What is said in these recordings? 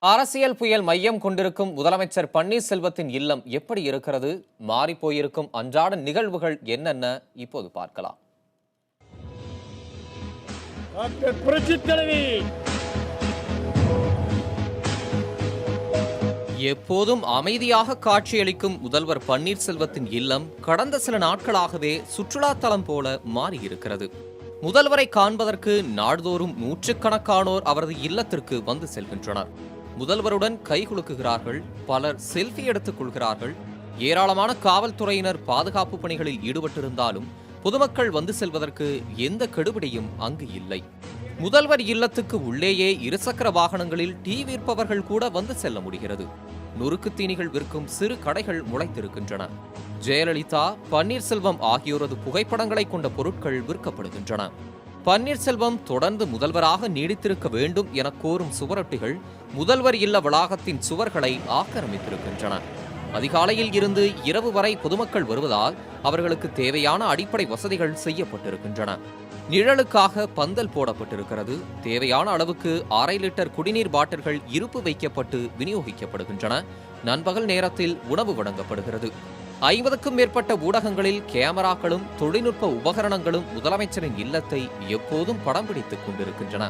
அரசியல் புயல் மையம் கொண்டிருக்கும் முதலமைச்சர் பன்னீர்செல்வத்தின் இல்லம் எப்படி இருக்கிறது? மாறி போயிருக்கும் அன்றாட நிகழ்வுகள் என்னென்ன இப்போது பார்க்கலாம். எப்போதும் அமைதியாக காட்சியளிக்கும் முதல்வர் பன்னீர்செல்வத்தின் இல்லம் கடந்த சில நாட்களாகவே சுற்றுலா தலம் போல மாறியிருக்கிறது. முதல்வரை காண்பதற்கு நாள்தோறும் நூற்றுக்கணக்கானோர் அவரது இல்லத்திற்கு வந்து செல்கின்றனர். முதல்வருடன் கைகுலுக்குகிறார்கள், பலர் செல்ஃபி எடுத்துக் கொள்கிறார்கள். ஏராளமான காவல்துறையினர் பாதுகாப்பு பணிகளில் ஈடுபட்டிருந்தாலும் பொதுமக்கள் வந்து செல்வதற்கு எந்த கெடுபிடியும் அங்கு இல்லை. முதல்வர் இல்லத்துக்கு உள்ளேயே இருசக்கர வாகனங்களில் டீ விற்பவர்கள் கூட வந்து செல்ல முடிகிறது. நொறுக்கு தீனிகள் விற்கும் சிறு கடைகள் முளைத்திருக்கின்றன. ஜெயலலிதா, பன்னீர்செல்வம் ஆகியோரது புகைப்படங்களை கொண்ட பொருட்கள் விற்கப்படுகின்றன. பன்னீர்செல்வம் தொடர்ந்து முதல்வராக நீடித்திருக்க வேண்டும் என கோரும் சுவரொட்டிகள் முதல்வர் இல்ல வளாகத்தின் சுவர்களை ஆக்கிரமித்திருக்கின்றன. அதிகாலையில் இருந்து இரவு வரை பொதுமக்கள் வருவதால் அவர்களுக்கு தேவையான அடிப்படை வசதிகள் செய்யப்பட்டிருக்கின்றன. நிழலுக்காக பந்தல் போடப்பட்டிருக்கிறது. தேவையான அளவுக்கு 1/2 லிட்டர் குடிநீர் பாட்டில்கள் இருப்பு வைக்கப்பட்டு விநியோகிக்கப்படுகின்றன. நண்பகல் நேரத்தில் உணவு வழங்கப்படுகிறது. 50க்கும் மேற்பட்ட ஊடகங்களில் கேமராக்களும் தொழில்நுட்ப உபகரணங்களும் முதலமைச்சரின் இல்லத்தை எப்போதும் படம் பிடித்துக் கொண்டிருக்கின்றன.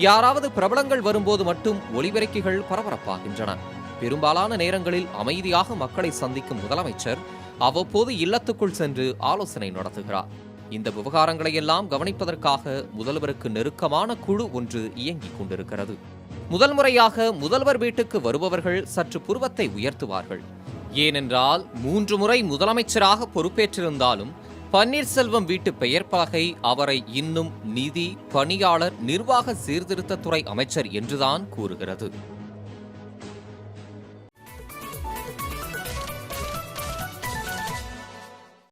யாராவது பிரபலங்கள் வரும்போது மட்டும் ஒலிபெருக்கிகள் பரபரப்பாகின்றன. பெரும்பாலான நேரங்களில் அமைதியாக மக்களை சந்திக்கும் முதலமைச்சர் அவ்வப்போது இல்லத்துக்குள் சென்று ஆலோசனை நடத்துகிறார். இந்த விவகாரங்களை எல்லாம் கவனிப்பதற்காக முதல்வருக்கு நெருக்கமான குழு ஒன்று இயங்கிக் கொண்டிருக்கிறது. முதல் முறையாக முதல்வர் வீட்டுக்கு வருபவர்கள் சற்று புருவத்தை உயர்த்துவார்கள். ஏனென்றால் 3 முறை முதலமைச்சராக பொறுப்பேற்றிருந்தாலும் பன்னீர்செல்வம் வீட்டு பெயர் பலகை அவரை இன்னும் நிதி, பணியாளர், நிர்வாக சீர்திருத்தத்துறை அமைச்சர் என்றுதான் கூறுகிறது.